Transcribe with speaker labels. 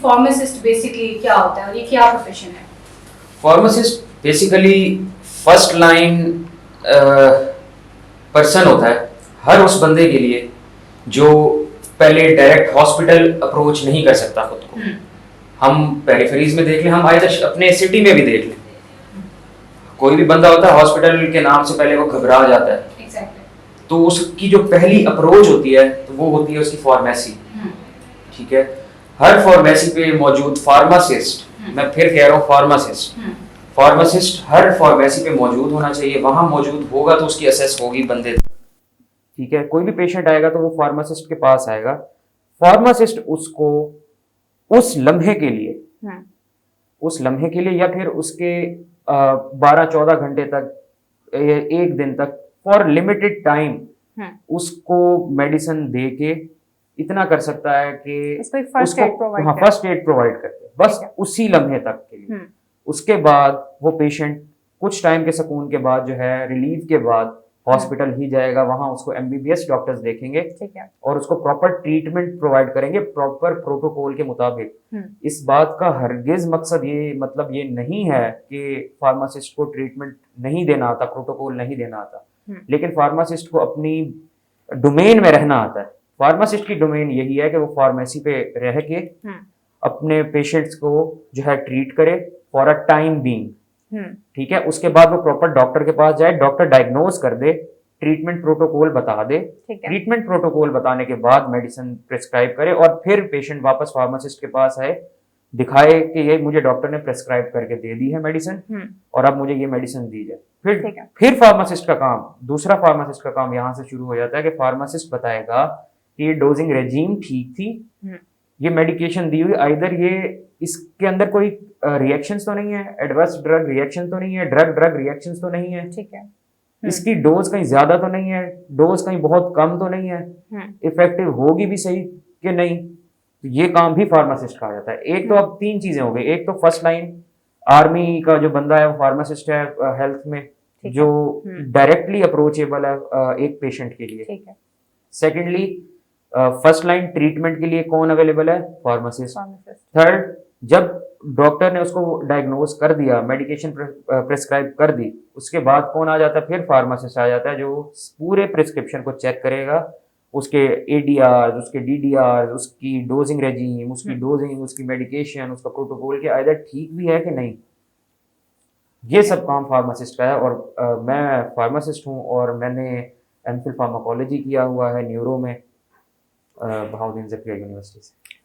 Speaker 1: Pharmacist basically क्या होता है और ये क्या प्रोफेशन है?
Speaker 2: Pharmacist basically first line person होता है हर उस बंदे के लिए जो पहले डायरेक्ट हॉस्पिटल अप्रोच नहीं कर सकता खुद को। हम पेरिफेरीज में देख लें, हम आइदर अपने सिटी में भी देख लें, कोई भी बंदा होता है हॉस्पिटल के नाम से पहले वो घबरा जाता है।
Speaker 1: Exactly.
Speaker 2: तो उसकी जो पहली अप्रोच होती है तो वो होती है उसकी फार्मेसी। ठीक है, हर फार्मेसी पे मौजूद फार्मासिस्ट, मैं फिर कह रहा हूँ फार्मासिस्ट, फार्मासिस्ट हर फार्मेसी पे मौजूद होना चाहिए। वहां मौजूद होगा तो उसकी असेस होगी बंदे। ठीक है, कोई भी पेशेंट आएगा तो वो फार्मासिस्ट के पास आएगा। फार्मासिस्ट उसको उस लम्हे के लिए, उस लम्हे के लिए या फिर उसके 12-14 घंटे तक, एक दिन तक, फॉर लिमिटेड टाइम उसको मेडिसिन दे के इतना कर सकता है कि
Speaker 3: उसको फर्स्ट एड प्रोवाइड कर,
Speaker 2: फर्स्ट एड प्रोवाइड करते बस उसी लम्हे तक के लिए। उसके बाद वो पेशेंट कुछ टाइम के सुकून के बाद जो है, रिलीफ के बाद हॉस्पिटल ही जाएगा, वहां उसको एमबीबीएस डॉक्टर्स देखेंगे और उसको प्रॉपर ट्रीटमेंट प्रोवाइड करेंगे प्रॉपर प्रोटोकॉल के मुताबिक। इस बात का हरगिज मकसद ये मतलब ये नहीं है कि फार्मासिस्ट को ट्रीटमेंट नहीं देना आता, प्रोटोकॉल नहीं देना आता, लेकिन फार्मासिस्ट को अपनी डोमेन में रहना आता है। फार्मासिस्ट की डोमेन यही है कि वो फार्मेसी पे रह के अपने पेशेंट्स को जो है ट्रीट करे फॉर अ टाइम बीइंग। ठीक है, उसके बाद वो प्रॉपर डॉक्टर के पास जाए, डॉक्टर डायग्नोज कर दे, ट्रीटमेंट प्रोटोकॉल बता दे, ट्रीटमेंट प्रोटोकॉल बताने के बाद मेडिसिन प्रिस्क्राइब करे और फिर पेशेंट वापस फार्मासिस्ट के पास आए, दिखाए कि ये मुझे डॉक्टर ने प्रिस्क्राइब करके दे दी है मेडिसिन और अब मुझे ये मेडिसिन दी जाए। फिर फार्मासिस्ट का काम, दूसरा फार्मासिस्ट का काम यहाँ से शुरू हो जाता है कि फार्मासिस्ट बताएगा कि ये डोजिंग रेजीम ठीक थी, ये मेडिकेशन दी हुई, आइदर ये इसके अंदर कोई रिएक्शंस तो नहीं है, एडवर्स ड्रग रिएक्शन तो नहीं है, ड्रग रिएक्शंस तो नहीं है, ठीक है, इसकी डोज कहीं ज्यादा तो नहीं है, डोज कहीं बहुत कम तो नहीं है, इफेक्टिव होगी भी सही कि नहीं। तो ये काम भी फार्मासिस्ट का आ जाता है। एक तो अब 3 चीजें हो गई, एक तो फर्स्ट लाइन आर्मी का जो बंदा है वो फार्मासिस्ट है हेल्थ में, जो डायरेक्टली अप्रोचेबल है एक पेशेंट के लिए। सेकेंडली फर्स्ट लाइन ट्रीटमेंट के लिए कौन अवेलेबल है? फार्मासिस्ट। थर्ड, जब डॉक्टर ने उसको डायग्नोज कर दिया, मेडिकेशन प्रिस्क्राइब कर दी, उसके बाद कौन आ जाता है? फिर फार्मासिस्ट आ जाता है, जो पूरे प्रिस्क्रिप्शन को चेक करेगा, उसके एडीआर, उसके डीडीआर, उसकी डोजिंग रेजीम, उसकी डोजिंग, उसकी मेडिकेशन, उसका प्रोटोकॉल के आइदर ठीक भी है कि नहीं। ये सब काम फार्मासिस्ट का है। और मैं फार्मासिस्ट हूँ और मैंने एमफिल फार्माकोलॉजी किया हुआ है न्यूरो में बहाउद्दीन ज़किया यूनिवर्सिटी से।